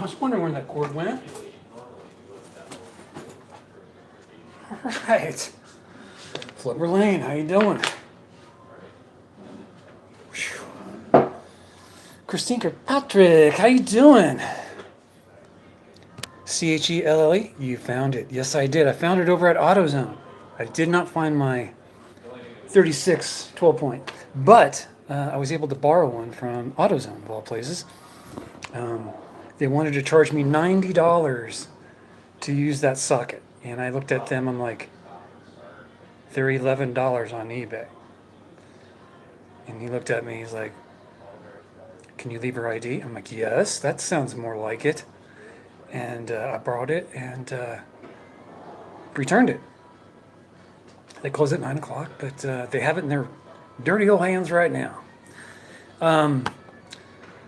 was wondering where that cord went. All right. Flipper Lane, how you doing? Whew. Christine Kirkpatrick, how you doing? CHELLE, you found it. Yes, I did. I found it over at AutoZone. I did not find my 36 12 point, but I was able to borrow one from AutoZone, of all places. They wanted to charge me $90 to use that socket. And I looked at them, I'm like, they're $11 on eBay. And he looked at me, he's like, can you leave her ID? I'm like, yes, that sounds more like it. And I borrowed it and returned it. They close at 9 o'clock, but they have it in their dirty old hands right now.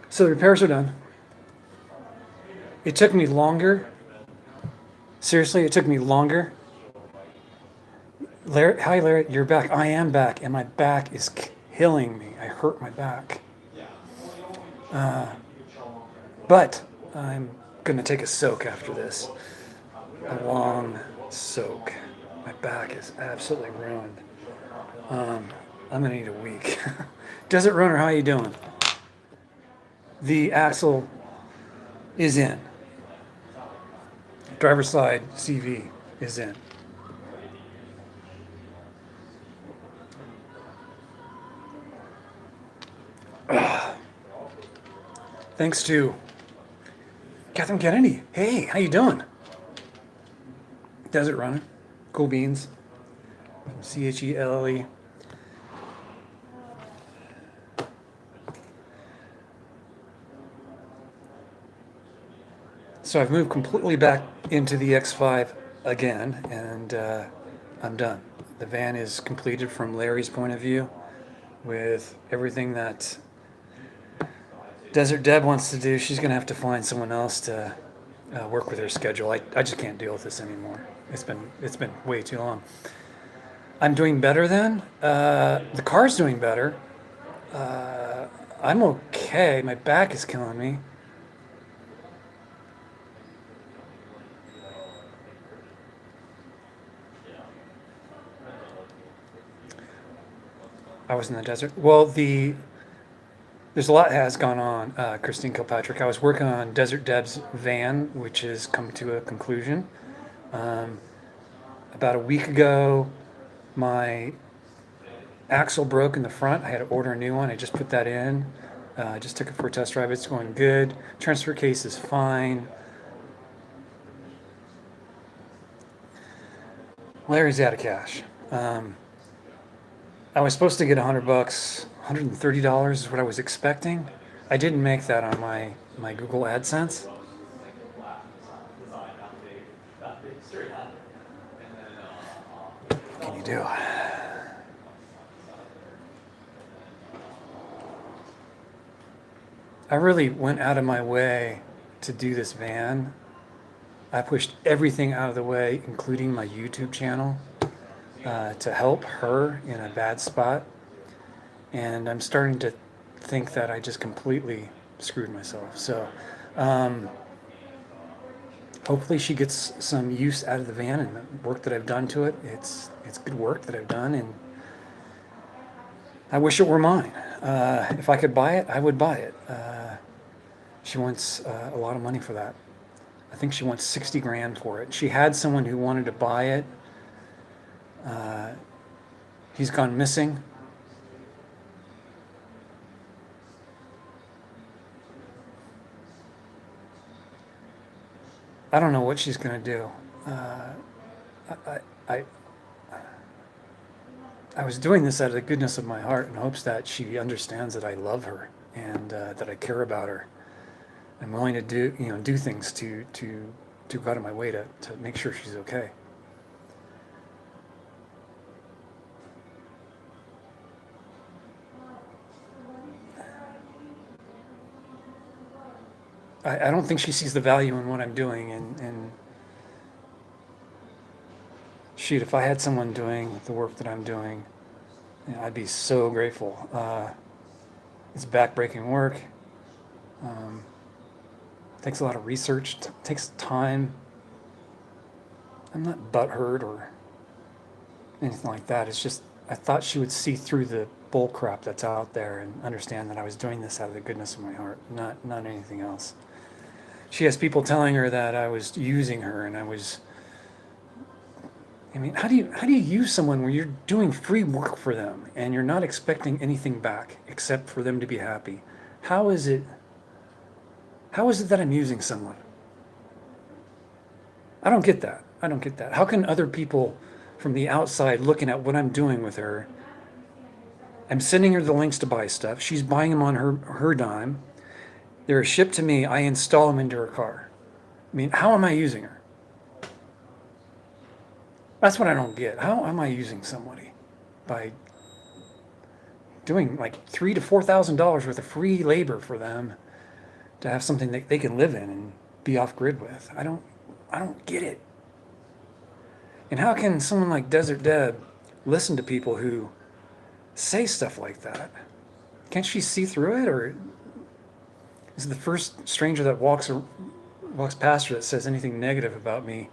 So the repairs are done. It took me longer. Seriously, it took me longer. Larry, hi Larry, you're back. I am back, and my back is killing me. I hurt my back. But I'm gonna take a soak after this. A long soak. My back is absolutely ruined. I'm gonna need a week. Desert Runner, how you doing? The axle is in. Driver's side CV is in. Thanks to Catherine Kennedy. Hey, how you doing? Desert Runner, cool beans. CHELLE. So I've moved completely back into the X5 again, and I'm done. The van is completed from Larry's point of view with everything that Desert Deb wants to do. She's going to have to find someone else to work with her schedule. I just can't deal with this anymore. It's been way too long. I'm doing better then. The car's doing better. I'm okay. My back is killing me. I was in the desert. Well, there's a lot has gone on, Christine Kilpatrick. I was working on Desert Deb's van, which has come to a conclusion. About a week ago, my axle broke in the front. I had to order a new one. I just put that in. I just took it for a test drive. It's going good. Transfer case is fine. Larry's out of cash. I was supposed to get $100, $130 is what I was expecting. I didn't make that on my Google AdSense. What can you do? I really went out of my way to do this van. I pushed everything out of the way, including my YouTube channel, to help her in a bad spot. And I'm starting to think that I just completely screwed myself. So hopefully she gets some use out of the van and the work that I've done to it. It's good work that I've done, and I wish it were mine. If I could buy it, I would buy it. She wants a lot of money for that. I think she wants 60 grand for it. She had someone who wanted to buy it. He's gone missing. I don't know what she's going to do. I was doing this out of the goodness of my heart in hopes that she understands that I love her and that I care about her. I'm willing to do things to go out of my way to make sure she's okay. I don't think she sees the value in what I'm doing, and shoot, if I had someone doing the work that I'm doing, I'd be so grateful. It's backbreaking work. takes a lot of research, takes time. I'm not butthurt or anything like that. It's just I thought she would see through the bull crap that's out there and understand that I was doing this out of the goodness of my heart, not anything else. She has people telling her that I was using her and I mean, how do you use someone where you're doing free work for them and you're not expecting anything back except for them to be happy? How is it that I'm using someone? I don't get that. I don't get that. How can other people from the outside looking at what I'm doing with her, I'm sending her the links to buy stuff. She's buying them on her dime. They're shipped to me. I install them into her car. I mean, how am I using her? That's what I don't get. How am I using somebody? By doing like $3,000 to $4,000 worth of free labor for them to have something that they can live in and be off grid with. I don't get it. And how can someone like Desert Deb listen to people who say stuff like that? Can't she see through it, or is the first stranger that walks past her that says anything negative about me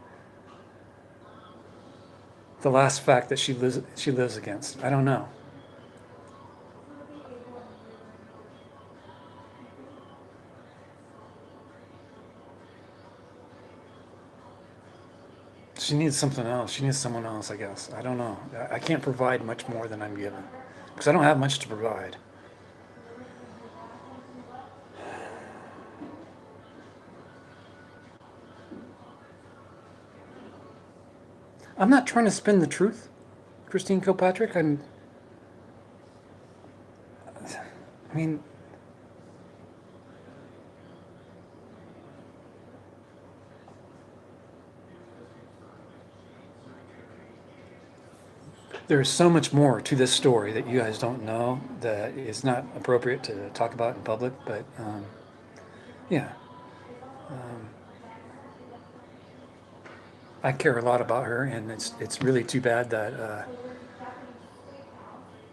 the last fact that she lives against? I don't know. She needs something else. She needs someone else, I guess. I don't know. I can't provide much more than I'm given because I don't have much to provide. I'm not trying to spin the truth, Christine Kilpatrick. I mean, there's so much more to this story that you guys don't know that is not appropriate to talk about in public. But yeah, I care a lot about her, and it's really too bad that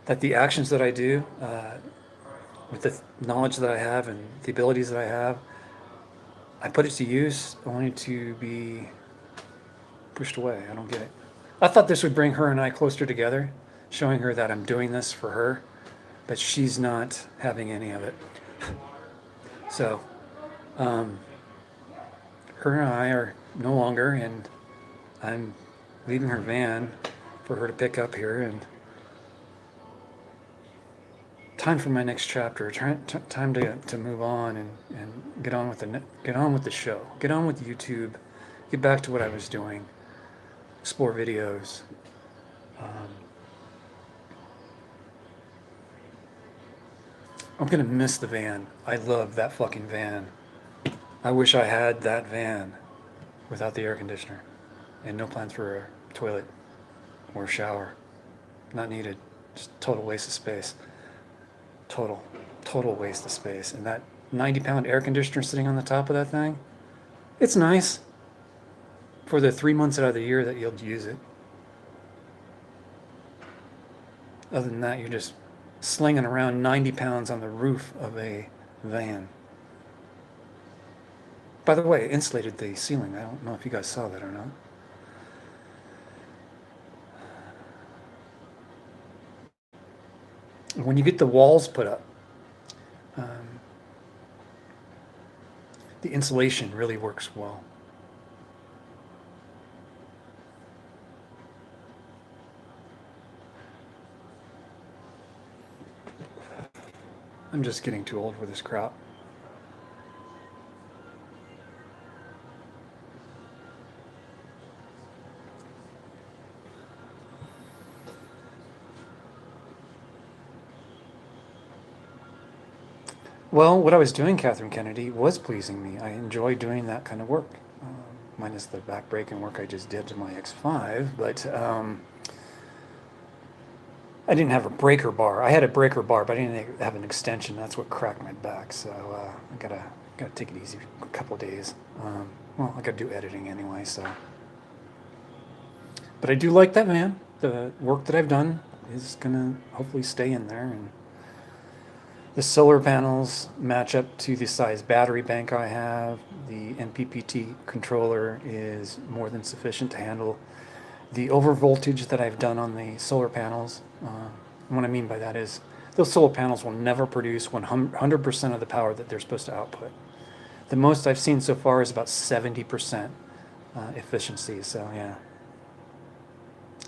that the actions that I do, with the knowledge that I have and the abilities that I have, I put it to use only to be pushed away. I don't get it. I thought this would bring her and I closer together, showing her that I'm doing this for her, but she's not having any of it. So, her and I are no longer, and I'm leaving her van for her to pick up here, and time for my next chapter. Time to move on and get on with the show, get on with YouTube, get back to what I was doing, explore videos. I'm gonna miss the van. I love that fucking van. I wish I had that van without the air conditioner and no plans for a toilet or a shower. Not needed. Just total waste of space. Total waste of space. And that 90-pound air conditioner sitting on the top of that thing, it's nice for the 3 months out of the year that you'll use it. Other than that, you're just slinging around 90 pounds on the roof of a van. By the way, insulated the ceiling. I don't know if you guys saw that or not. When you get the walls put up, the insulation really works well. I'm just getting too old for this crap. Well, what I was doing, Catherine Kennedy, was pleasing me. I enjoy doing that kind of work, minus the backbreaking work I just did to my X5. But I didn't have a breaker bar. I had a breaker bar, but I didn't have an extension. That's what cracked my back. So I gotta take it easy for a couple of days. Well, I gotta do editing anyway. So, but I do like that van. The work that I've done is gonna hopefully stay in there, and The solar panels match up to the size battery bank I have. The MPPT controller is more than sufficient to handle the over voltage that I've done on the solar panels. What I mean by that is those solar panels will never produce 100% of the power that they're supposed to output. The most I've seen so far is about 70% efficiency. So yeah,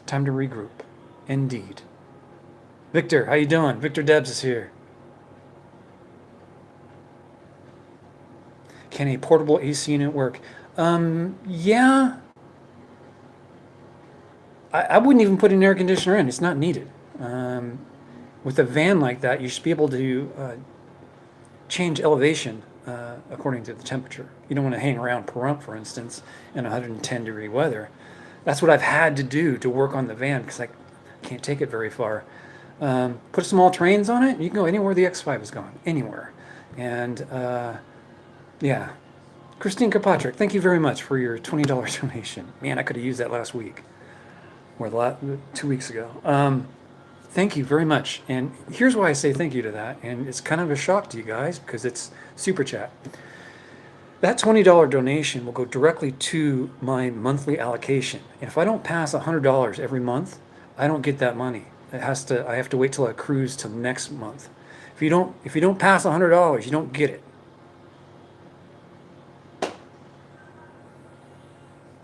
time to regroup. Indeed. Victor, how you doing? Victor Debs is here. Can a portable AC unit work? Yeah. I wouldn't even put an air conditioner in. It's not needed. With a van like that, you should be able to change elevation according to the temperature. You don't want to hang around Pahrump, for instance, in 110-degree weather. That's what I've had to do to work on the van because I can't take it very far. Put some all-terrains on it, and you can go anywhere the X5 is gone, anywhere. And yeah. Christine Kirkpatrick, thank you very much for your $20 donation. Man, I could have used that last week. Or 2 weeks ago. Thank you very much. And here's why I say thank you to that. And it's kind of a shock to you guys because it's super chat. That $20 donation will go directly to my monthly allocation. And if I don't pass $100 every month, I don't get that money. I have to wait till it accrues till next month. If you don't pass $100, you don't get it.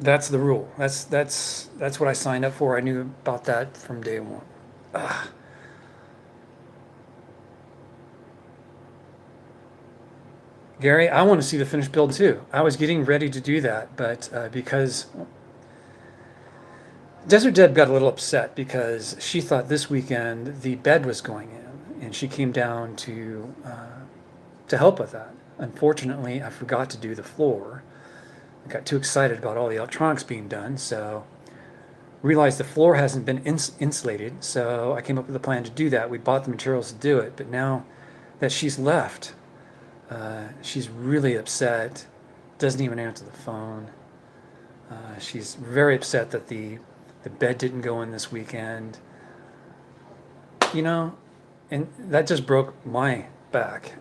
That's the rule. That's what I signed up for. I knew about that from day one. Ugh. Gary, I want to see the finished build too. I was getting ready to do that, but because Desert Deb got a little upset because she thought this weekend the bed was going in, and she came down to help with that. Unfortunately, I forgot to do the floor. I got too excited about all the electronics being done, so realized the floor hasn't been insulated, so I came up with a plan to do that. We bought the materials to do it, but now that she's left, she's really upset, doesn't even answer the phone. She's very upset that the bed didn't go in this weekend. You know, and that just broke my back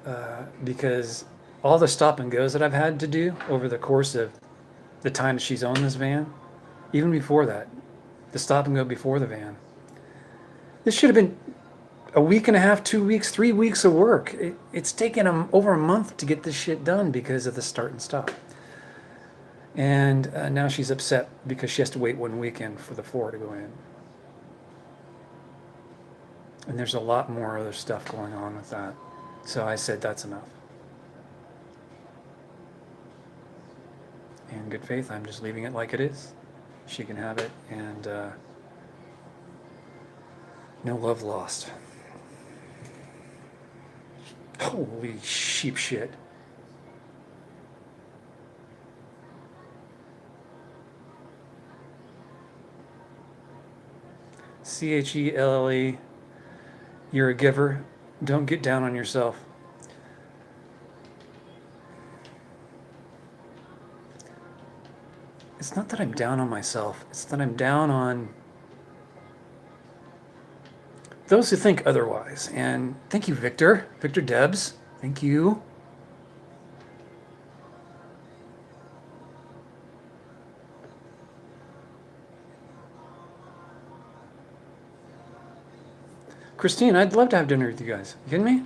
because all the stop and goes that I've had to do over the course of the time that she's owned this van, even before that, the stop and go before the van. This should have been a week and a half, 2 weeks, 3 weeks of work. It's taken over a month to get this shit done because of the start and stop. And now she's upset because she has to wait 1 weekend for the floor to go in. And there's a lot more other stuff going on with that. So I said that's enough. In good faith, I'm just leaving it like it is. She can have it, and no love lost. Holy sheep shit. CHELLE, you're a giver. Don't get down on yourself. It's not that I'm down on myself. It's that I'm down on those who think otherwise. And thank you, Victor. Victor Debs. Thank you. Christine, I'd love to have dinner with you guys. You kidding me?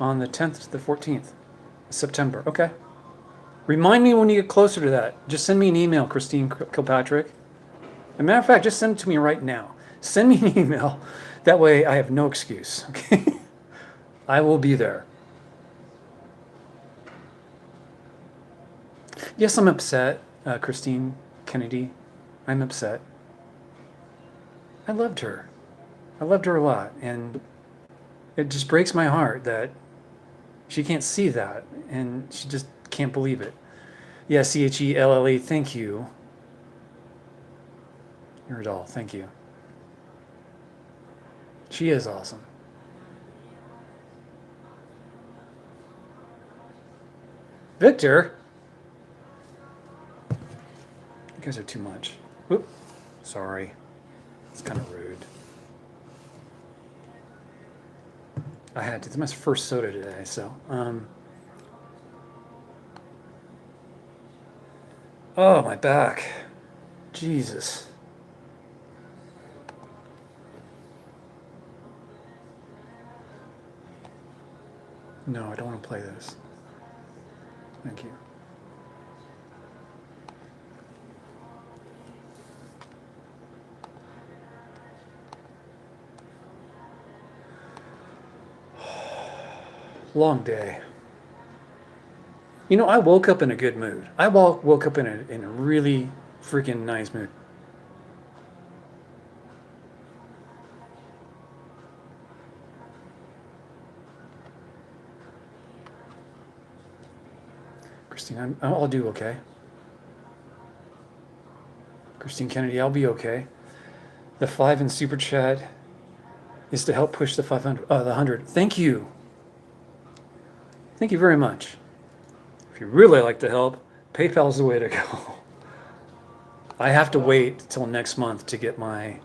On the 10th to the 14th of September. Okay. Remind me when you get closer to that. Just send me an email, Christine Kilpatrick. As a matter of fact, just send it to me right now. Send me an email. That way I have no excuse. Okay? I will be there. Yes, I'm upset, Christine Kennedy. I'm upset. I loved her. I loved her a lot. And it just breaks my heart that she can't see that. And she just can't believe it. Yeah, CHELLE, thank you. You're a doll, thank you. She is awesome. Victor? You guys are too much. Oop, sorry. It's kind of rude. I had to. It's my first soda today, so. Oh, my back. Jesus. No, I don't want to play this. Thank you. Long day. You know, I woke up in a good mood. I woke up in a really freaking nice mood. Christine, I'll do okay. Christine Kennedy, I'll be okay. The 5 in super chat is to help push the 500, the 100. Thank you. Thank you very much. If you really like to help, PayPal's the way to go. I have to wait till next month to get my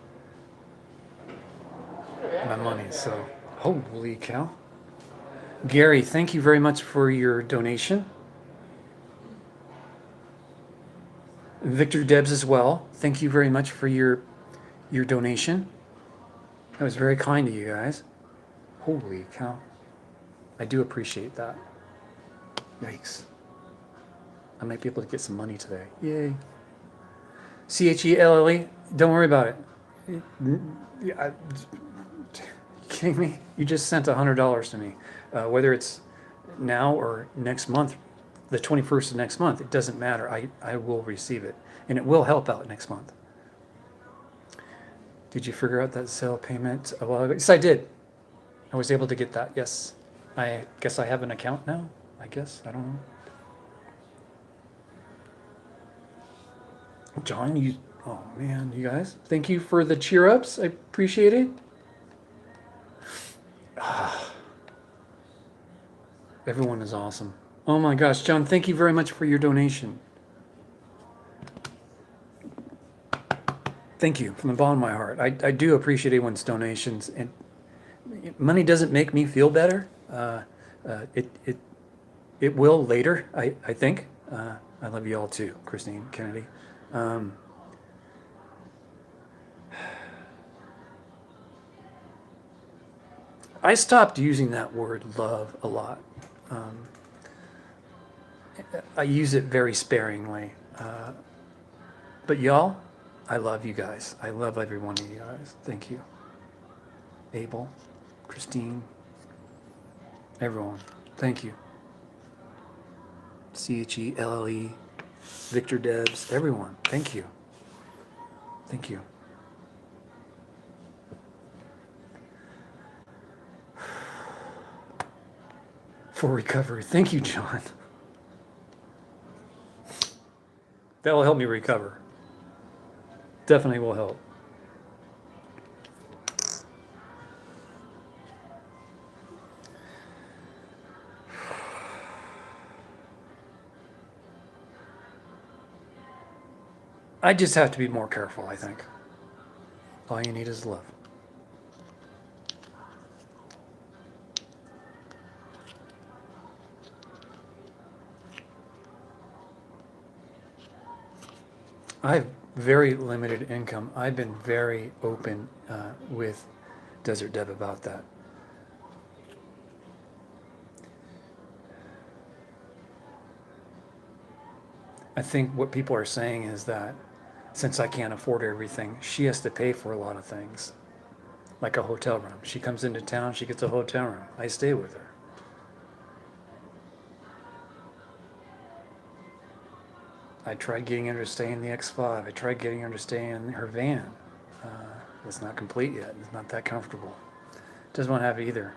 money, so holy cow. Gary, thank you very much for your donation. Victor Debs as well. Thank you very much for your donation. That was very kind of you guys. Holy cow. I do appreciate that. Yikes. I might be able to get some money today. Yay. CHELLE, don't worry about it. You kidding me? You just sent $100 to me. Whether it's now or next month, the 21st of next month, it doesn't matter. I will receive it. And it will help out next month. Did you figure out that sale payment a while ago? Yes, I did. I was able to get that, yes. I guess I have an account now, I guess. I don't know. John, oh man, you guys, thank you for the cheer ups. I appreciate it. Everyone is awesome. Oh my gosh, John, thank you very much for your donation. Thank you from the bottom of my heart. I do appreciate everyone's donations, and money doesn't make me feel better. It will later, I think. I love you all too, Christine Kennedy. I stopped using that word love a lot. I use it very sparingly. But y'all, I love you guys. I love every one of you guys. Thank you. Abel, Christine, everyone. Thank you. CHELLE, Victor Debs, everyone. Thank you. Thank you. For recovery. Thank you, John. That will help me recover. Definitely will help. I just have to be more careful, I think. All you need is love. I have very limited income. I've been very open with Desert Dev about that. I think what people are saying is that since I can't afford everything, she has to pay for a lot of things, like a hotel room. She comes into town, she gets a hotel room. I stay with her. I tried getting her to stay in the X5. I tried getting her to stay in her van. It's not complete yet. It's not that comfortable. Doesn't want to have either.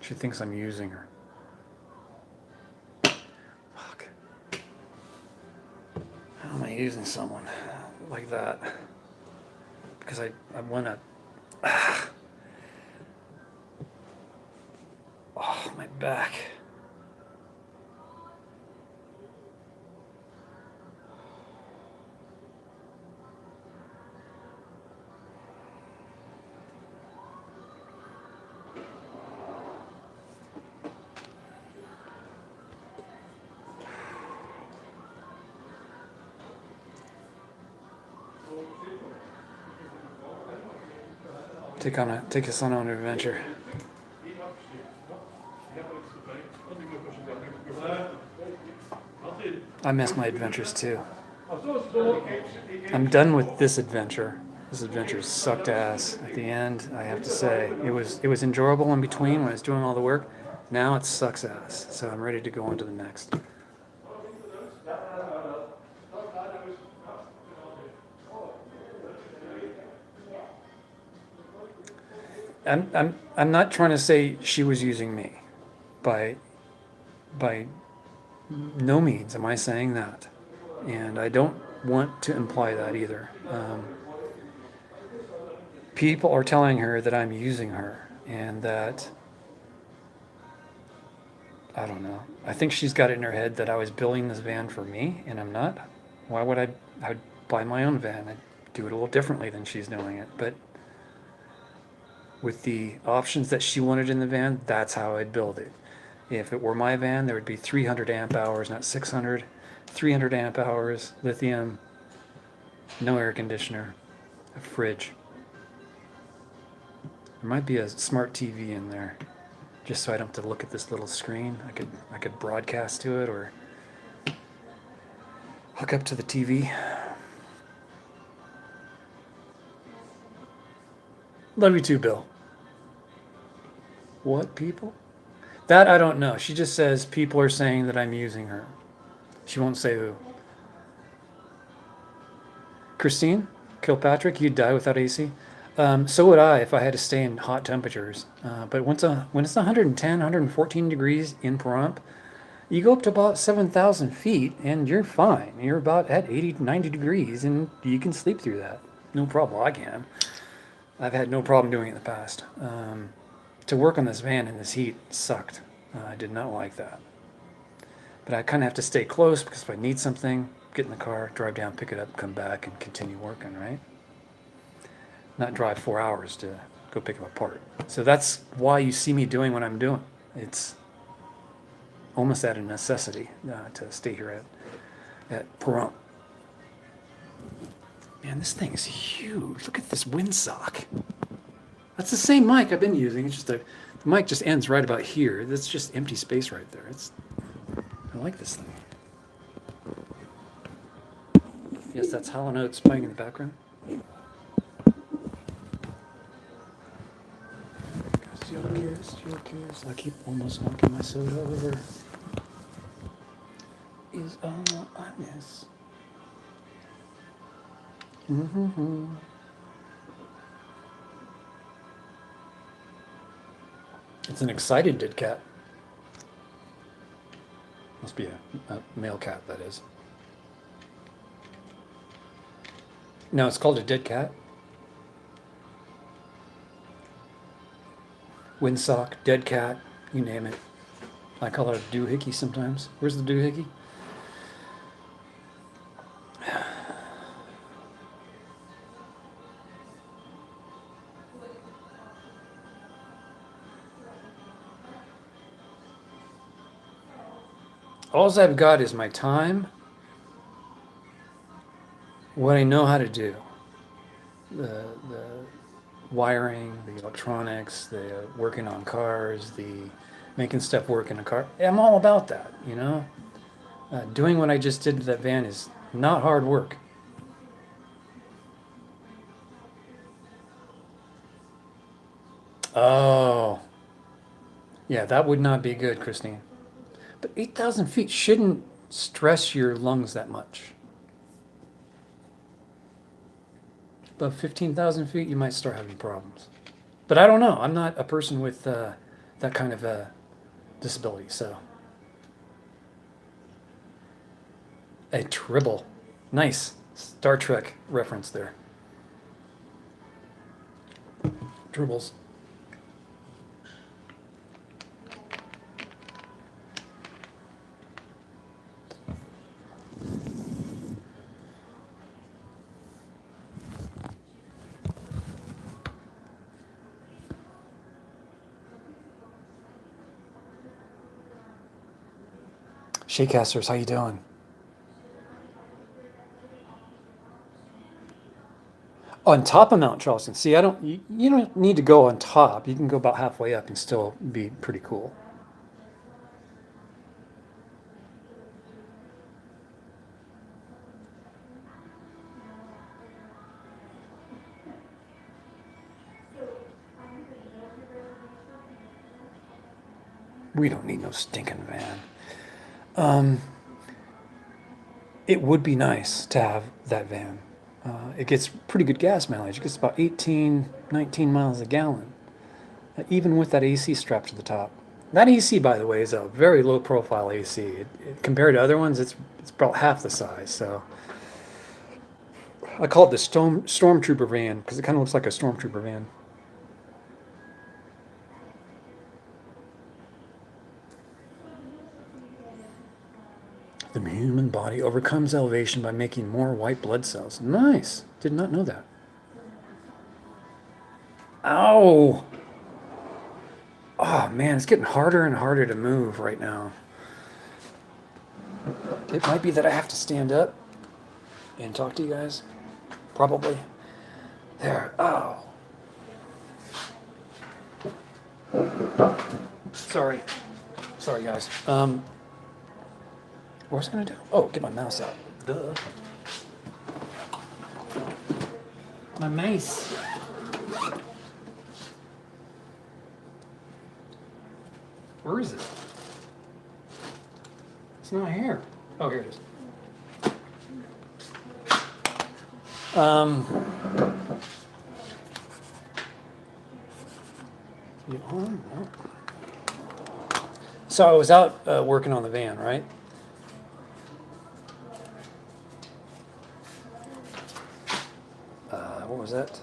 She thinks I'm using her. Fuck. How am I using someone like that? Because I want to... Oh, my back. Take us on an adventure. I miss my adventures too. I'm done with this adventure. This adventure sucked ass. At the end, I have to say, it was enjoyable in between when I was doing all the work. Now it sucks ass. So I'm ready to go on to the next. I'm not trying to say she was using me. By by no means am I saying that. And I don't want to imply that either. People are telling her that I'm using her and that, I don't know. I think she's got it in her head that I was building this van for me, and I'm not. Why would I'd buy my own van? I'd do it a little differently than she's doing it. But with the options that she wanted in the van, that's how I'd build it. If it were my van, there would be 300 amp hours, not 600. 300 amp hours, lithium, no air conditioner, a fridge. There might be a smart TV in there, just so I don't have to look at this little screen. I could broadcast to it or hook up to the TV. Love you too, Bill. What people? That I don't know. She just says people are saying that I'm using her. She won't say who. Christine Kilpatrick, you'd die without AC. So would I if I had to stay in hot temperatures. But when it's 110, 114 degrees in Pahrump, you go up to about 7,000 feet and you're fine. You're about at 80, 90 degrees and you can sleep through that. No problem. I can. I've had no problem doing it in the past. To work on this van in this heat sucked. I did not like that. But I kind of have to stay close because if I need something, get in the car, drive down, pick it up, come back, and continue working, right? Not drive 4 hours to go pick them apart. So that's why you see me doing what I'm doing. It's almost out of necessity to stay here at Pahrump. Man, this thing is huge. Look at this windsock. That's the same mic I've been using. It's just the mic just ends right about here. That's just empty space right there. I like this thing. Yes, that's Hall & Oates playing in the background. Jokers. I keep almost knocking my soda over. Is all I miss. Mm-hmm. It's an excited dead cat. Must be a male cat, that is. No, it's called a dead cat. Windsock, dead cat, you name it. I call it a doohickey sometimes. Where's the doohickey? All I've got is my time, what I know how to do, the wiring, the electronics, the working on cars, the making stuff work in a car. I'm all about that, you know. Doing what I just did to that van is not hard work. Oh, yeah, that would not be good, Christine. But 8,000 feet shouldn't stress your lungs that much. Above 15,000 feet, you might start having problems. But I don't know. I'm not a person with that kind of disability, so. A tribble. Nice. Star Trek reference there. Tribbles. Shakecasters, how you doing? On top of Mount Charleston. See, you don't need to go on top. You can go about halfway up and still be pretty cool. We don't need no stinking van. Um, it would be nice to have that van. It gets pretty good gas mileage. It gets about 18, 19 miles a gallon, even with that AC strapped to the top. That AC, by the way, is a very low profile AC. Compared to other ones, it's about half the size. So I call it the stormtrooper van because it kind of looks like a stormtrooper van. The human body overcomes elevation by making more white blood cells. Nice. Did not know that. Ow. Oh man, it's getting harder and harder to move right now. It might be that I have to stand up and talk to you guys. Probably. There. Oh. Sorry. Sorry, guys. What was I gonna do? Oh, get my mouse out. Duh. My mace. Where is it? It's not here. Oh, here it is. You on? No. So I was out working on the van, right? What was that?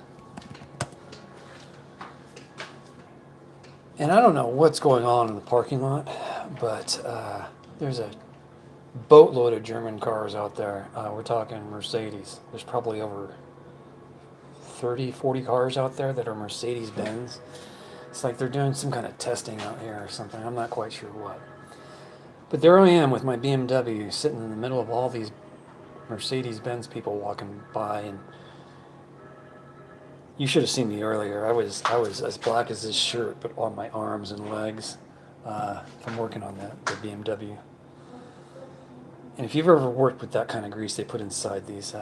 And I don't know what's going on in the parking lot, but there's a boatload of German cars out there. We're talking Mercedes. There's probably over 30, 40 cars out there that are Mercedes-Benz. It's like they're doing some kind of testing out here or something. I'm not quite sure what. But there I am with my BMW sitting in the middle of all these Mercedes-Benz people walking by, and you should have seen me earlier. I was as black as this shirt, but on my arms and legs from working on the BMW. And if you've ever worked with that kind of grease they put inside these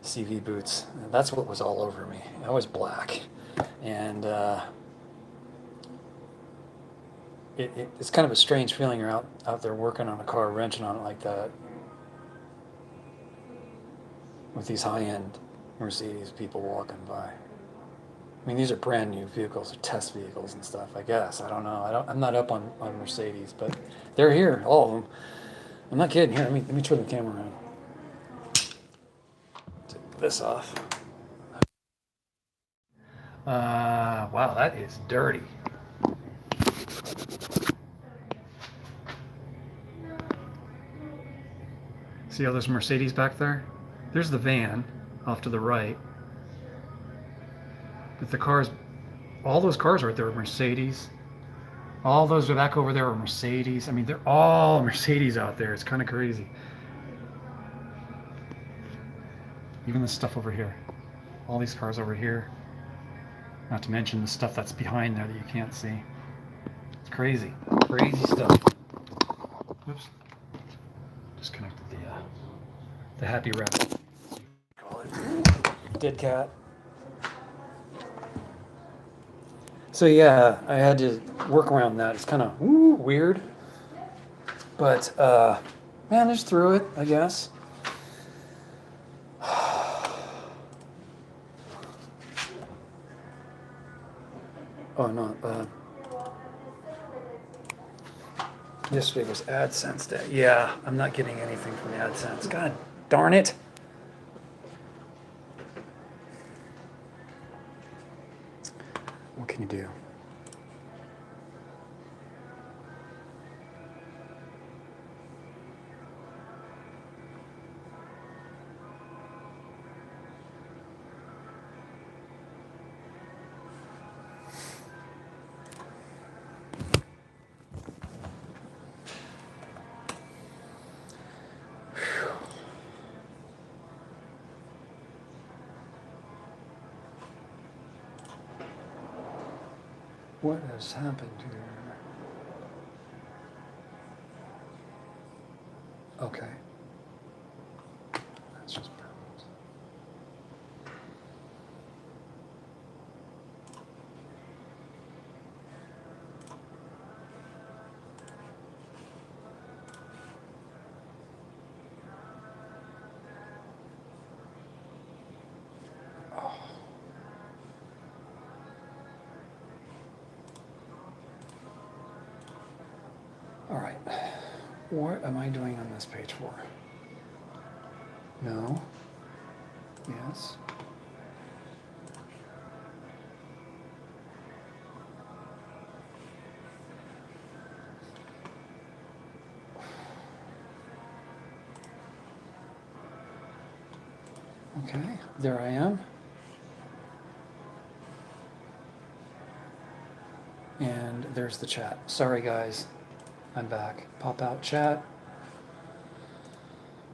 CV boots, that's what was all over me. I was black, and it's kind of a strange feeling. You're out there working on a car, wrenching on it like that, with these high-end Mercedes people walking by. I mean, these are brand new vehicles, or test vehicles and stuff, I guess. I don't know. I'm not up on Mercedes, but they're here, all of them. I'm not kidding. Here, let me turn the camera around. Take this off. Wow, that is dirty. See all those Mercedes back there? There's the van off to the right. But the cars, all those cars right there are Mercedes. All those back over there are Mercedes. I mean, they're all Mercedes out there. It's kind of crazy. Even the stuff over here. All these cars over here. Not to mention the stuff that's behind there that you can't see. It's crazy. Crazy stuff. Oops. Disconnected the happy rabbit. Call it. Dead cat. So yeah, I had to work around that. It's kind of weird, but managed through it, I guess. Oh no, yesterday was AdSense day. Yeah, I'm not getting anything from AdSense. God darn it. What can you do? What has happened here? Okay. That's just problems. Oh. All right. What am I doing on this page for? No. Yes. Okay, there I am. And there's the chat. Sorry guys, I'm back. Pop out chat.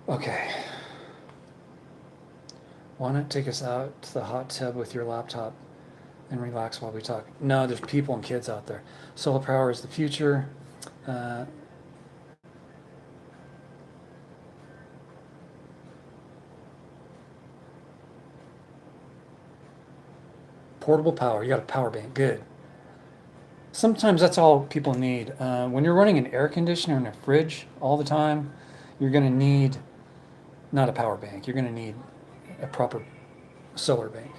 Okay. Why not take us out to the hot tub with your laptop and relax while we talk? No, there's people and kids out there. Solar power is the future. Uh, portable power. You got a power bank. Good. Sometimes that's all people need. When you're running an air conditioner and a fridge all the time, you're going to need not a power bank. You're going to need a proper solar bank.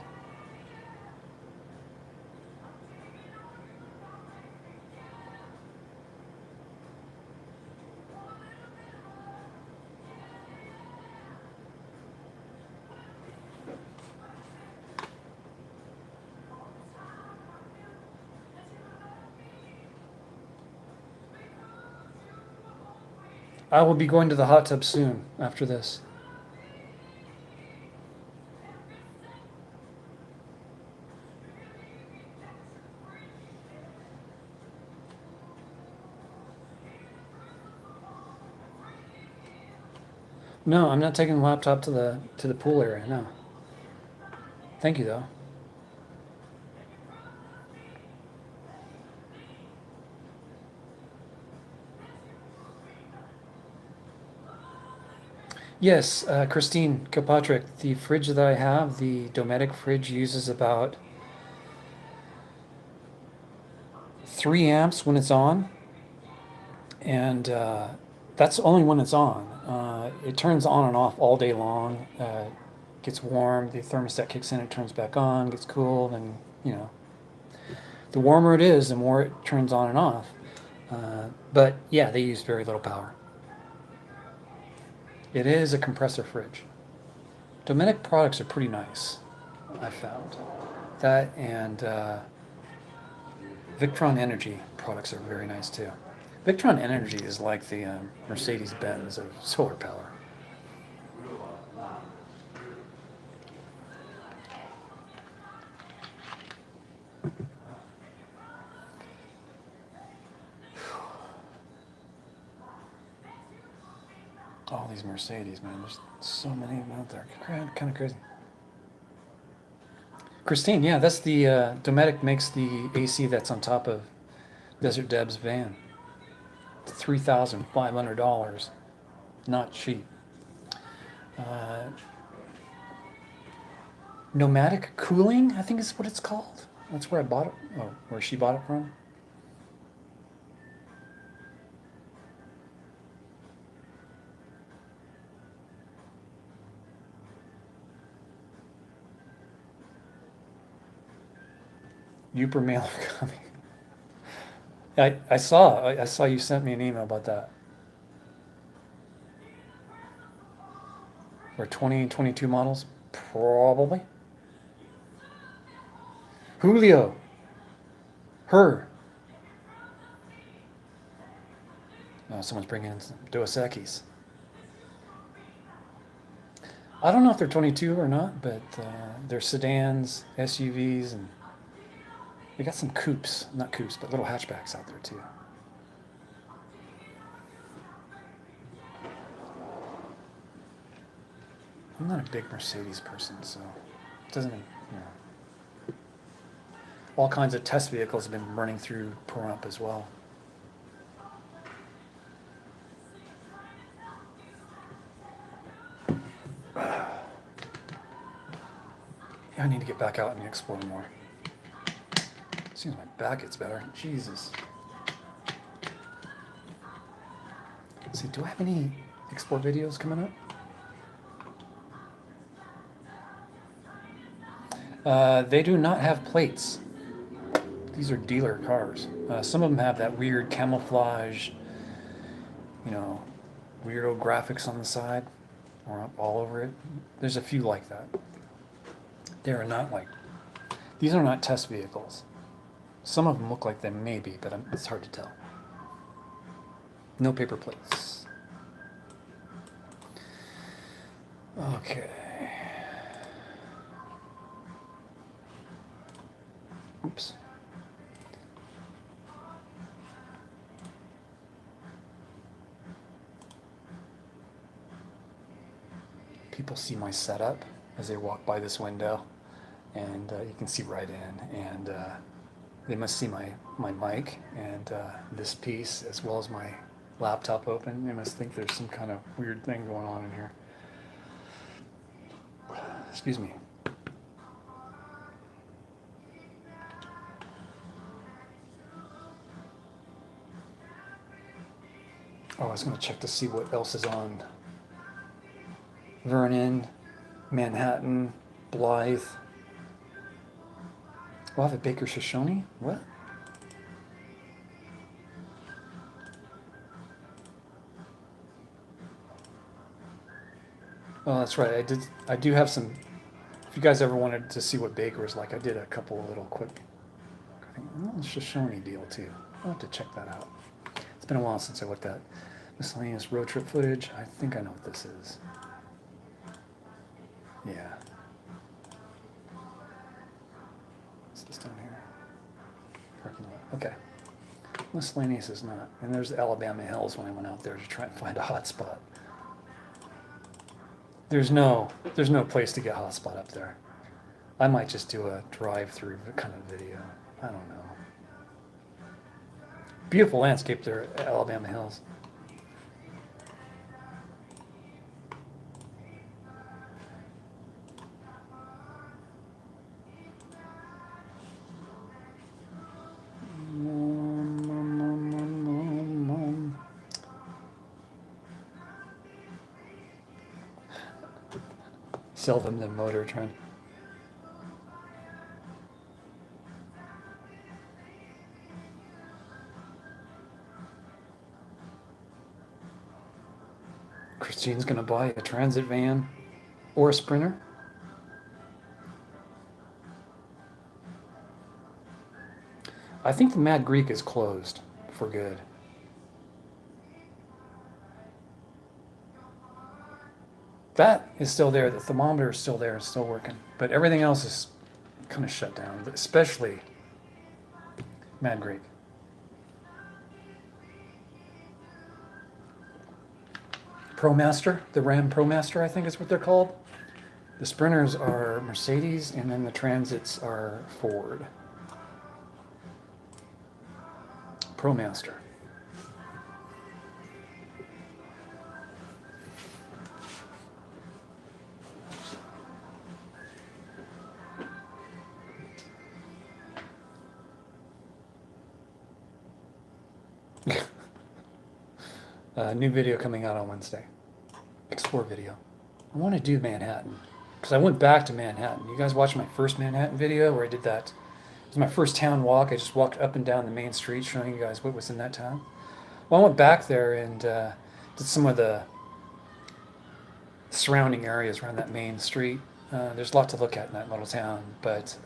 I will be going to the hot tub soon after this. No, I'm not taking the laptop to the pool area. No. Thank you though. Yes, Christine Kilpatrick, the fridge that I have, the Dometic fridge, uses about 3 amps when it's on, and that's only when it's on. It turns on and off all day long. Gets warm, the thermostat kicks in, it turns back on, gets cool, then, you know, the warmer it is, the more it turns on and off. But yeah, they use very little power. It is a compressor fridge. Dometic products are pretty nice, I found. That and Victron Energy products are very nice too. Victron Energy is like the Mercedes-Benz of solar power. All these Mercedes, man. There's so many of them out there. Kind of crazy. Christine, yeah, that's the Dometic makes the AC that's on top of Desert Deb's van. $3,500. Not cheap. Uh, Nomadic Cooling, I think is what it's called. That's where I bought it. Oh, where she bought it from. Uber mail coming. I saw you sent me an email about that. Or 2022 models? Probably. Julio. Her. Oh, someone's bringing in some Dos Equis. I don't know if they're 22 or not, but they're sedans, SUVs, and they got some coupes. Not coupes, but little hatchbacks out there too. I'm not a big Mercedes person, so it doesn't, you know. all kinds of test vehicles have been running through Pahrump as well. Yeah, I need to get back out and explore more. Seems my back gets better. Jesus. Let's see, do I have any explore videos coming up? They do not have plates. These are dealer cars. Some of them have that weird camouflage, you know, weirdo graphics on the side or up all over it. There's a few like that. They are not like, these are not test vehicles. Some of them look like they may be, but it's hard to tell. No paper plates. Okay. Oops. People see my setup as they walk by this window, and you can see right in, and they must see my mic and this piece as well as my laptop open. They must think there's some kind of weird thing going on in here. Excuse me. Oh, I was going to check to see what else is on. Vernon, Manhattan, Blythe. Oh, I have a Baker Shoshone? What? Oh, that's right. I do have some. If you guys ever wanted to see what Baker is like, I did a couple of little quick. Shoshone deal too. I'll have to check that out. It's been a while since I looked at miscellaneous road trip footage. I think I know what this is. Yeah. What's this down here? Parking lot. Okay. Miscellaneous is not. And there's the Alabama Hills when I went out there to try and find a hot spot. There's no place to get hotspot up there. I might just do a drive-through kind of video. I don't know. Beautiful landscape there at Alabama Hills. Sell them the motor trend. Christine's gonna buy a transit van or a Sprinter. I think the Mad Greek is closed for good. That is still there. The thermometer is still there. It's still working. But everything else is kind of shut down, especially Mad Greek. ProMaster, the Ram ProMaster, I think is what they're called. The Sprinters are Mercedes, and then the Transits are Ford. ProMaster. New video coming out on Wednesday. Explore video. I want to do Manhattan because I went back to Manhattan. You guys watched my first Manhattan video where I did that. It was my first town walk. I just walked up and down the main street showing you guys what was in that town. Well, I went back there and did some of the surrounding areas around that main street. There's a lot to look at in that little town, but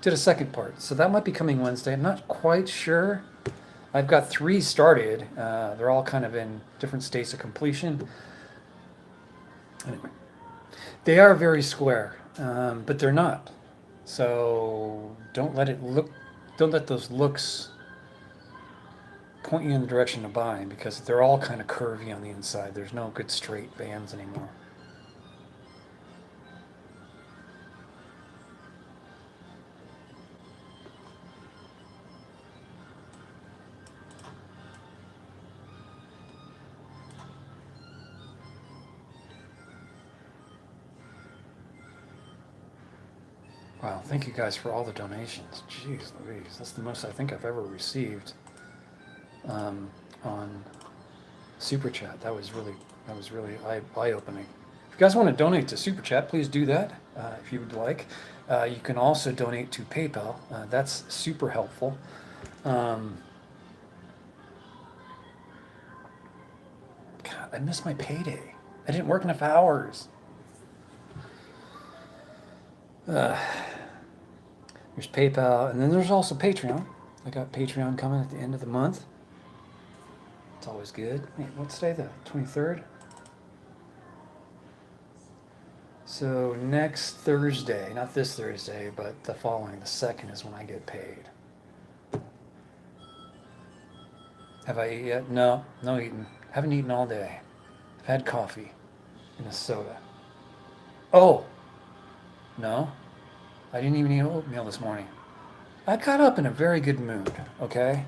did a second part. So that might be coming Wednesday. I'm not quite sure. I've got 3 started. They're all kind of in different states of completion. Anyway, they are very square, but they're not. So don't let those looks point you in the direction of buying because they're all kind of curvy on the inside. There's no good straight bands anymore. Wow, thank you guys for all the donations. Jeez Louise, that's the most I think I've ever received on Super Chat. That was really eye-opening. If you guys want to donate to Super Chat, please do that if you would like. You can also donate to PayPal. That's super helpful. God, I missed my payday. I didn't work enough hours. There's PayPal, and then there's also Patreon. I got Patreon coming at the end of the month. It's always good. Wait, what's today? The 23rd? So next Thursday, not this Thursday, but the following, the 2nd, is when I get paid. Have I eaten yet? No, no eating. Haven't eaten all day. I've had coffee and a soda. Oh, no, I didn't even eat oatmeal this morning. I got up in a very good mood, okay?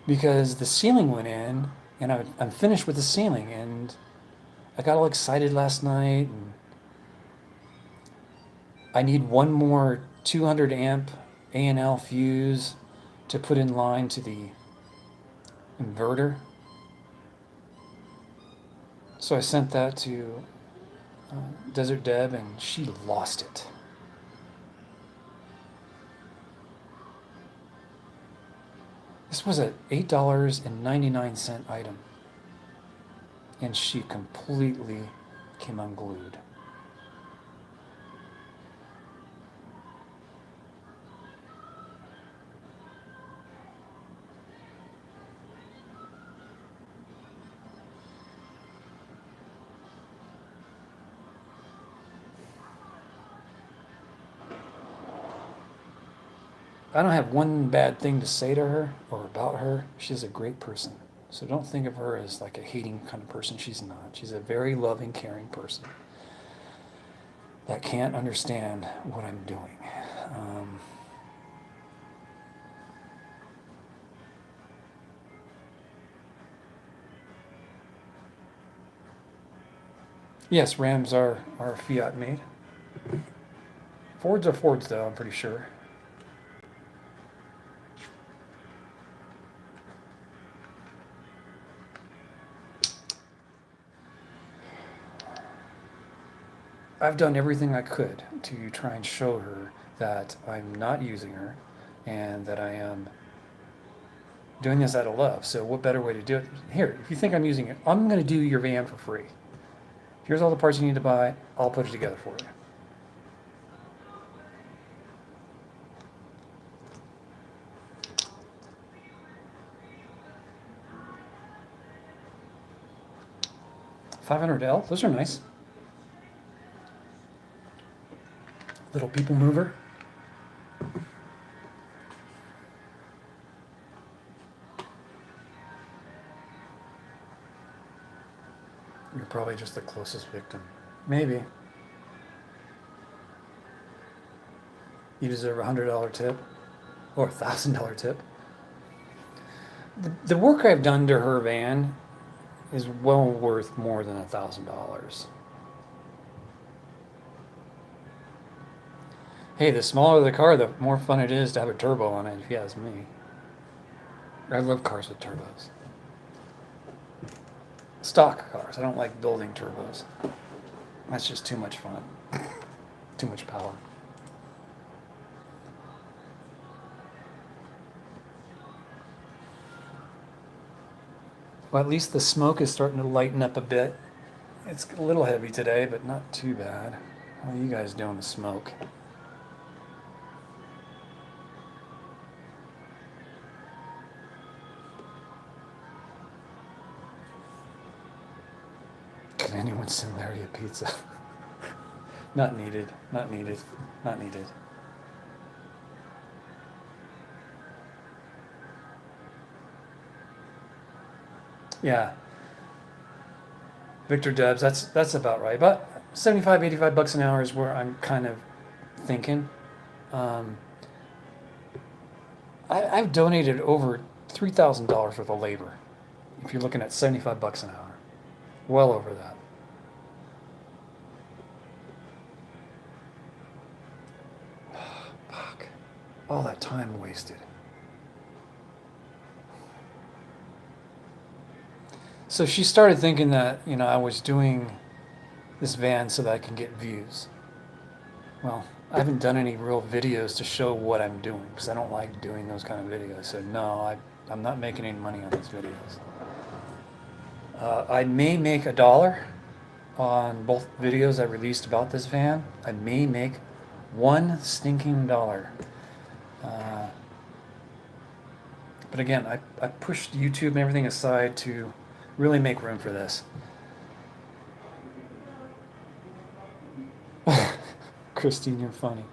Because the ceiling went in, and I'm finished with the ceiling, and I got all excited last night, and I need one more 200 amp A&L fuse to put in line to the inverter. So I sent that to Desert Deb, and she lost it. This was an $8.99 item, and she completely came unglued. I don't have one bad thing to say to her or about her. She's a great person. So don't think of her as like a hating kind of person. She's not. She's a very loving, caring person that can't understand what I'm doing. Yes, Rams are Fiat made. Fords are Fords, though, I'm pretty sure. I've done everything I could to try and show her that I'm not using her and that I am doing this out of love. So what better way to do it? Here, if you think I'm using it, I'm going to do your van for free. Here's all the parts you need to buy. I'll put it together for you. $500L, those are nice. Little people mover. You're probably just the closest victim. Maybe. You deserve a $100 tip or a $1,000 tip. The work I've done to her van is well worth more than $1,000. Hey, the smaller the car, the more fun it is to have a turbo on it, if you ask me. I love cars with turbos. Stock cars. I don't like building turbos. That's just too much fun. Too much power. Well, at least the smoke is starting to lighten up a bit. It's a little heavy today, but not too bad. How are you guys doing with smoke? Can anyone send Larry a pizza? Not needed, not needed, not needed. Yeah. Victor Debs, that's about right. About 75, 85 bucks an hour is where I'm kind of thinking. I've donated over $3,000 worth of labor. If you're looking at 75 bucks an hour, well over that. All that time wasted. So she started thinking that, I was doing this van so that I can get views. Well, I haven't done any real videos to show what I'm doing because I don't like doing those kind of videos. I said, no, I'm not making any money on these videos. I may make $1 on both videos I released about this van. I may make one stinking dollar. But again, I pushed YouTube and everything aside to really make room for this. Christine, you're funny.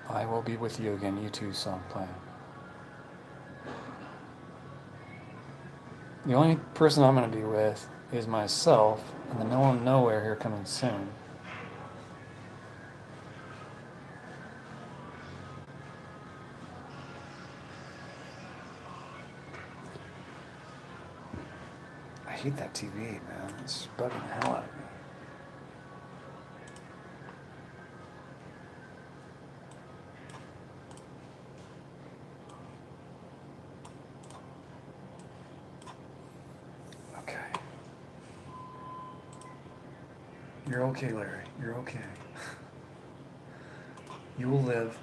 I will be with you again, U2 song playing. The only person I'm going to be with is myself and the No One Nowhere here coming soon. I hate that TV, man. It's bugging the hell out of me. Okay. You're okay, Larry. You're okay. You will live.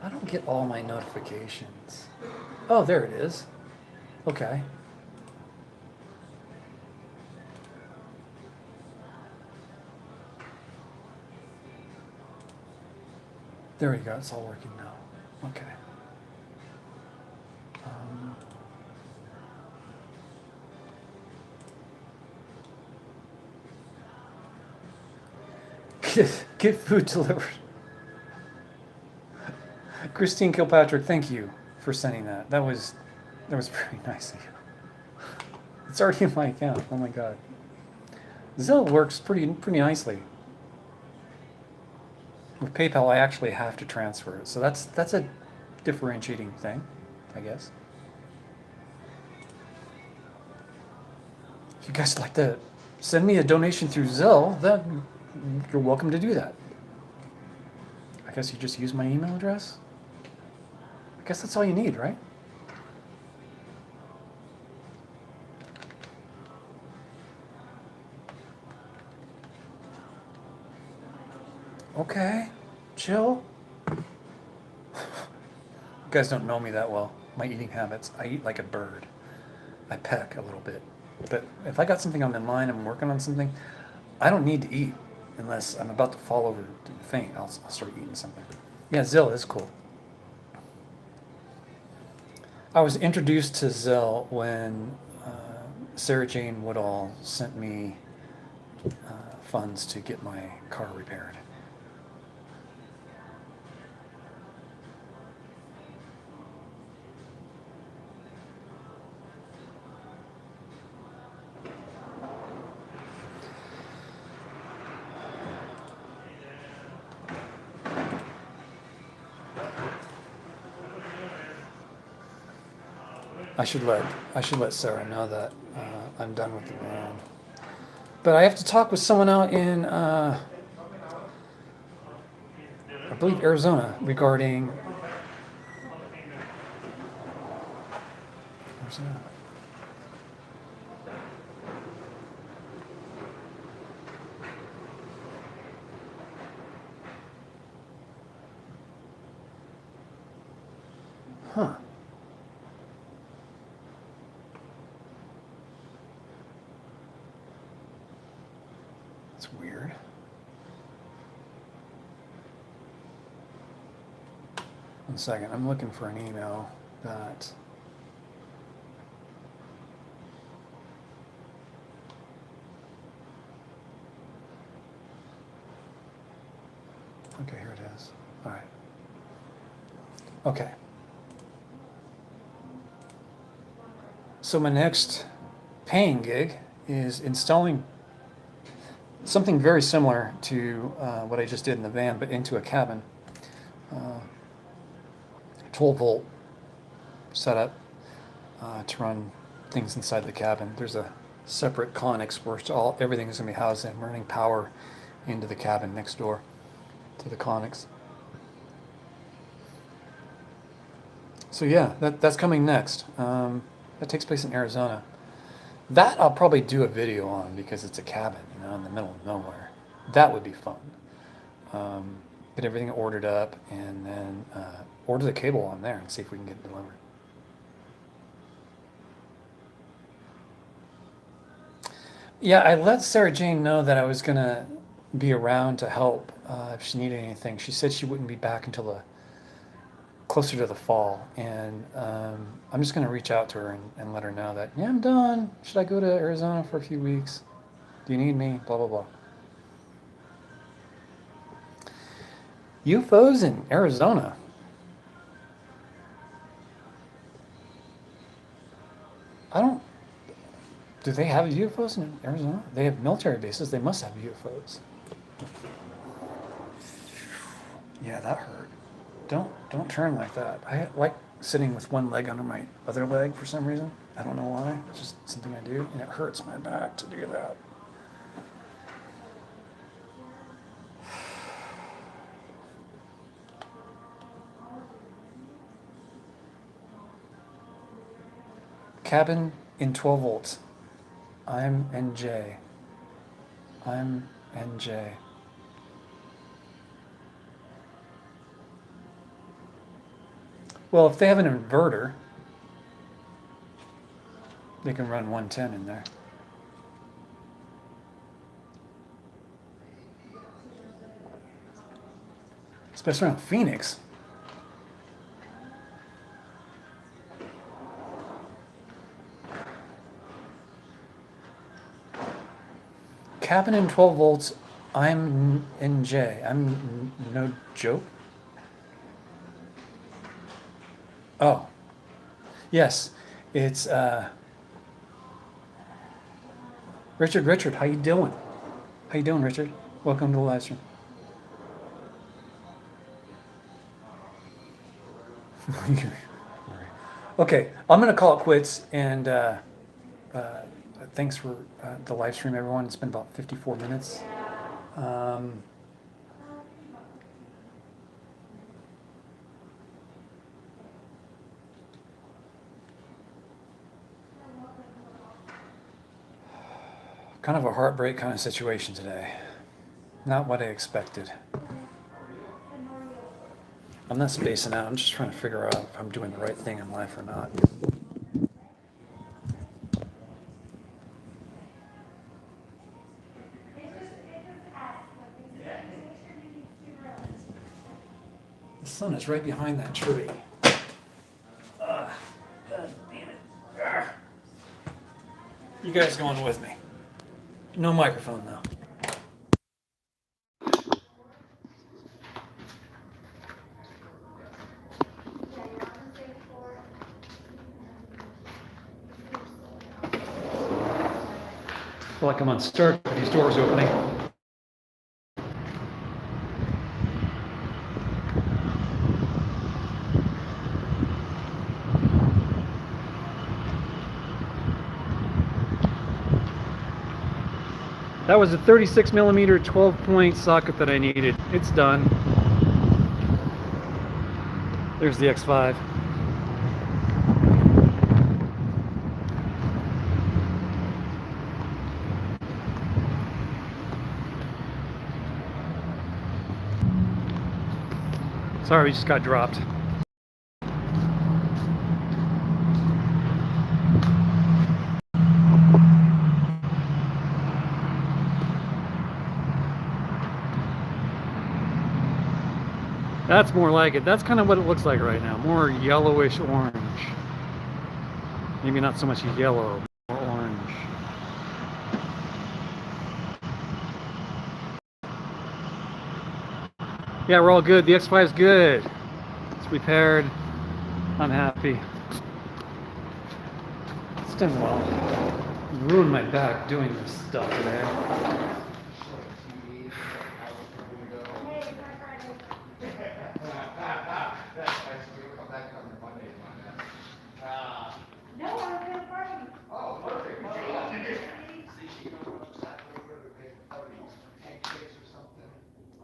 I don't get all my notifications. Oh, there it is. Okay. There we go. It's all working now. Okay. Get food delivered. Christine Kilpatrick, thank you for sending that. That was very nice of you. It's already in my account. Oh my god. Zelle works pretty nicely. With PayPal, I actually have to transfer it, so that's a differentiating thing, I guess. If you guys would like to send me a donation through Zelle, then you're welcome to do that. I guess you just use my email address. I guess that's all you need, right? Okay, chill. You guys don't know me that well. My eating habits, I eat like a bird. I peck a little bit. But if I got something on my mind, I'm working on something, I don't need to eat unless I'm about to fall over to faint. I'll start eating something. Yeah, Zelle is cool. I was introduced to Zelle when Sarah Jane Woodall sent me funds to get my car repaired. I should let Sarah know that I'm done with the van. But I have to talk with someone out in I believe Arizona regarding. Where's that? Huh. That's weird. One second, I'm looking for an email that. Okay, here it is. All right. Okay. So my next paying gig is installing something very similar to what I just did in the van, but into a cabin. 12 volt setup to run things inside the cabin. There's a separate Connex where everything is going to be housed in. We're running power into the cabin next door to the Connex. So yeah, that's coming next. That takes place in Arizona. That I'll probably do a video on because it's a cabin, in the middle of nowhere. That would be fun. Get everything ordered up and then order the cable on there and see if we can get it delivered. Yeah, I let Sarah Jane know that I was gonna be around to help if she needed anything. She said she wouldn't be back until closer to the fall, and I'm just gonna reach out to her and let her know that, yeah, I'm done. Should I go to Arizona for a few weeks? Do you need me? Blah, blah, blah. UFOs in Arizona. Do they have UFOs in Arizona? They have military bases. They must have UFOs. Yeah, that hurt. Don't turn like that. I like sitting with one leg under my other leg for some reason. I don't know why. It's just something I do, and it hurts my back to do that. Cabin in 12 volts. I'm NJ. I'm NJ. Well, if they have an inverter, they can run 110 in there. Especially around Phoenix. Cabin in 12 volts, I'm NJ. I'm no joke. Oh, yes, it's Richard. Richard, how you doing? How you doing, Richard? Welcome to the live stream. Okay, I'm gonna call it quits, and thanks for the live stream, everyone. It's been about 54 minutes. Kind of a heartbreak kind of situation today. Not what I expected. I'm not spacing out. I'm just trying to figure out if I'm doing the right thing in life or not. The sun is right behind that tree. God damn it. You guys going with me? No microphone though. I feel like I'm unstuck with these doors opening. That was a 36 millimeter 12-point socket that I needed. It's done. There's the X5. Sorry, we just got dropped. That's more like it. That's kind of what it looks like right now. More yellowish orange. Maybe not so much yellow, more orange. Yeah, we're all good. The X5 is good. It's repaired. I'm happy. It's done well. Ruined my back doing this stuff today.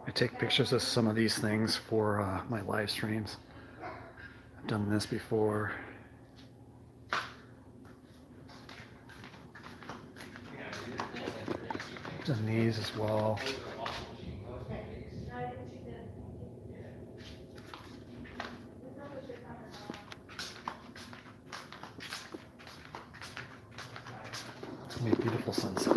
I take pictures of some of these things for my live streams. I've done this before. Done these as well. It's gonna be a beautiful sunset.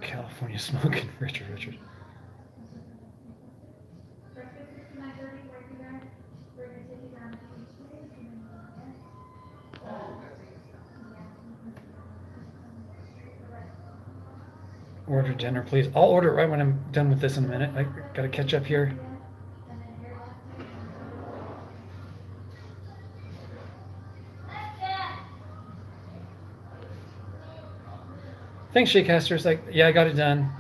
California smoking, Richard. Order dinner, please. I'll order it right when I'm done with this in a minute. I gotta catch up here. Thanks, Shakecaster. It's like, yeah, I got it done.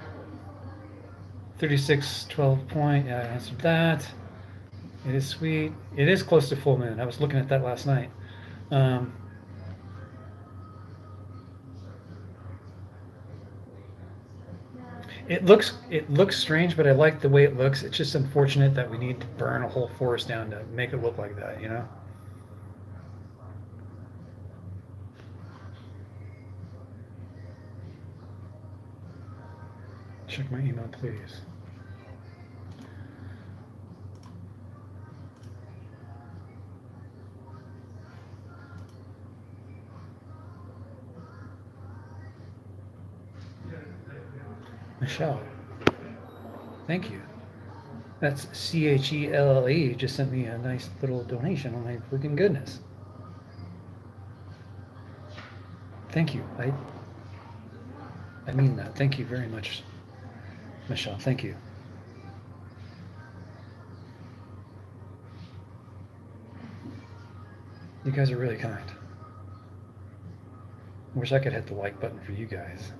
36, 12 point. Yeah, I answered that. It is sweet. It is close to full moon. I was looking at that last night. It looks strange, but I like the way it looks. It's just unfortunate that we need to burn a whole forest down to make it look like that, you know? Check my email, please. Michelle, thank you. That's CHELLE just sent me a nice little donation. Oh my freaking goodness. Thank you. I mean that. Thank you very much, Michelle. Thank you. You guys are really kind. Wish I could hit the like button for you guys.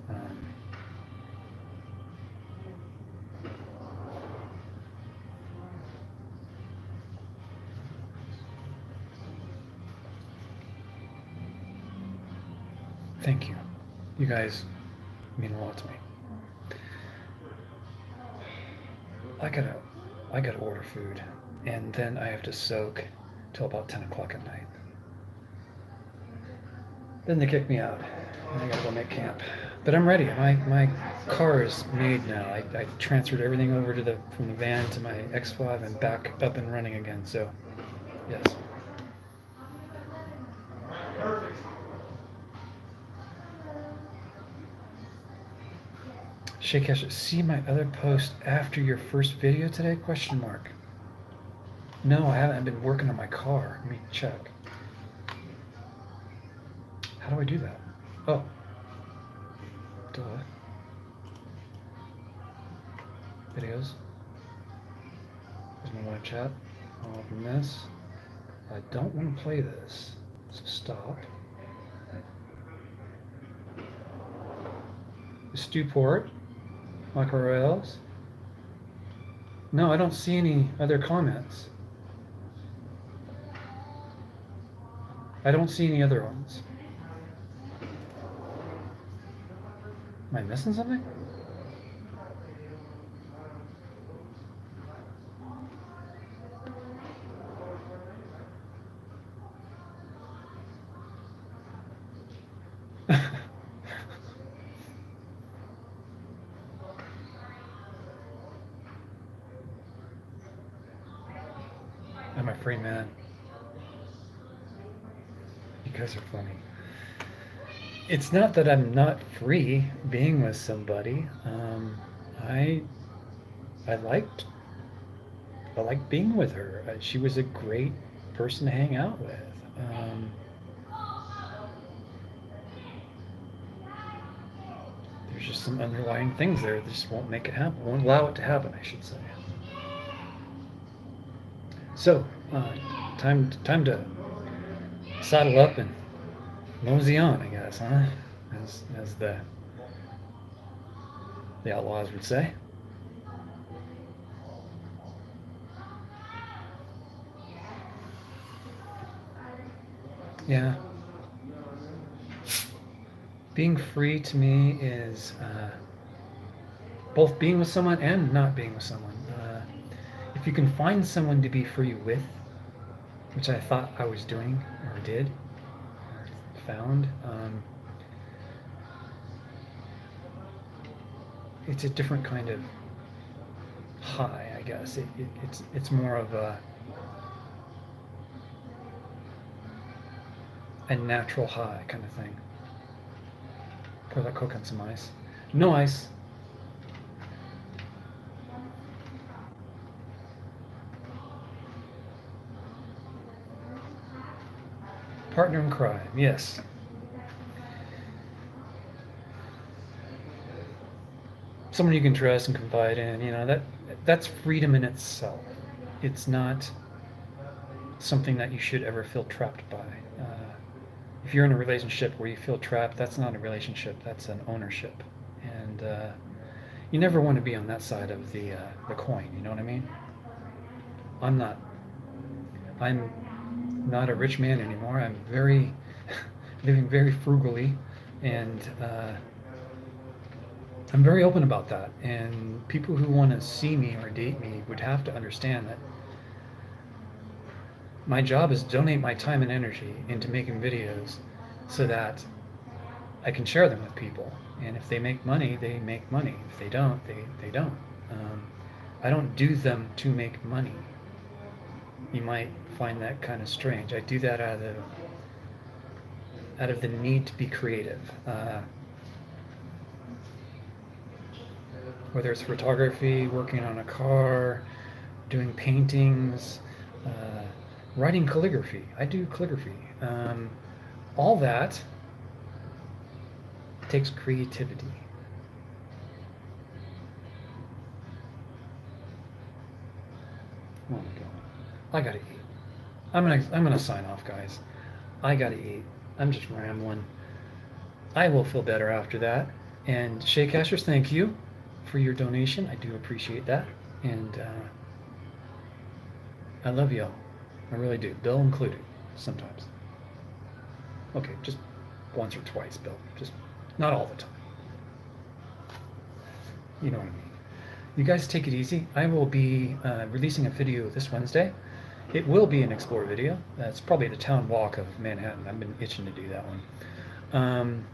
Thank you. You guys mean a lot to me. I gotta order food, and then I have to soak till about 10 o'clock at night. Then they kick me out, and I gotta go make camp. But I'm ready. My car is made now. I transferred everything over to from the van to my X5 and back up and running again. So, yes. Shakecash, see my other post after your first video today? Question mark. No, I haven't. I've been working on my car. Let me check. How do I do that? Oh. Duh. Videos. There's my live chat. I'll open this. I don't want to play this. So stop. Stewport. Michael Royals. No, I don't see any other comments. I don't see any other ones. Am I missing something? I'm a free man. You guys are funny. It's not that I'm not free being with somebody. I I liked I liked being with her. She was a great person to hang out with. Um, there's just some underlying things there that just won't make it happen, won't allow it to happen, I should say. So, time to saddle up and mosey on, I guess, huh? As the outlaws would say. Yeah. Being free to me is both being with someone and not being with someone. If you can find someone to be free with, which I thought I was doing or did or found, it's a different kind of high, I guess. It's more of a natural high kind of thing. Pour that Coke on some ice. No ice. Partner in crime, yes. Someone you can trust and confide in, that's freedom in itself. It's not something that you should ever feel trapped by. If you're in a relationship where you feel trapped, that's not a relationship, that's an ownership. And you never want to be on that side of the coin, you know what I mean? I'm not. I'm not a rich man anymore. I'm living very frugally, and I'm very open about that. And people who want to see me or date me would have to understand that my job is to donate my time and energy into making videos so that I can share them with people. And if they make money, they make money. If they don't, they don't. I don't do them to make money. You might find that kind of strange. I do that out of the need to be creative. Whether it's photography, working on a car, doing paintings, writing calligraphy. I do calligraphy. All that takes creativity. Oh my God. I gotta eat. I'm gonna sign off, guys. I gotta eat. I'm just rambling. I will feel better after that. And Shaycasters, thank you for your donation. I do appreciate that. And I love y'all. I really do. Bill included, sometimes. Okay, just once or twice, Bill. Just not all the time. You know what I mean. You guys take it easy. I will be releasing a video this Wednesday. It will be an explore video. It's probably the town walk of Manhattan. I've been itching to do that one.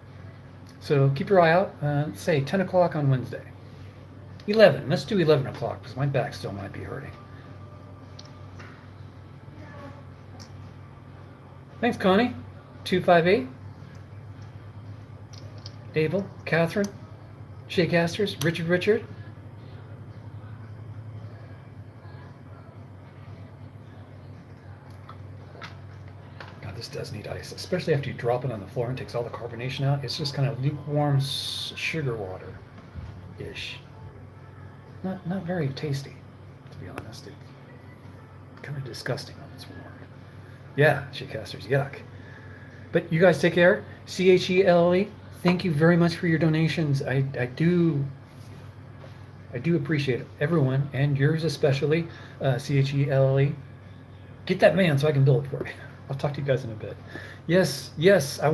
So keep your eye out. Say 10 o'clock on Wednesday. 11. Let's do 11 o'clock because my back still might be hurting. Thanks, Connie. 258. Abel, Catherine, Shaycasters, Richard. God, this does need ice, especially after you drop it on the floor and takes all the carbonation out. It's just kind of lukewarm sugar water-ish. Not very tasty, to be honest. It's kind of disgusting when it's warm. Yeah, Shaycasters, yuck. But you guys take care. CHELLE. Thank you very much for your donations. I do appreciate it. Everyone, and yours especially. CHELLE. Get that man so I can bill it for you. I'll talk to you guys in a bit. Yes, I want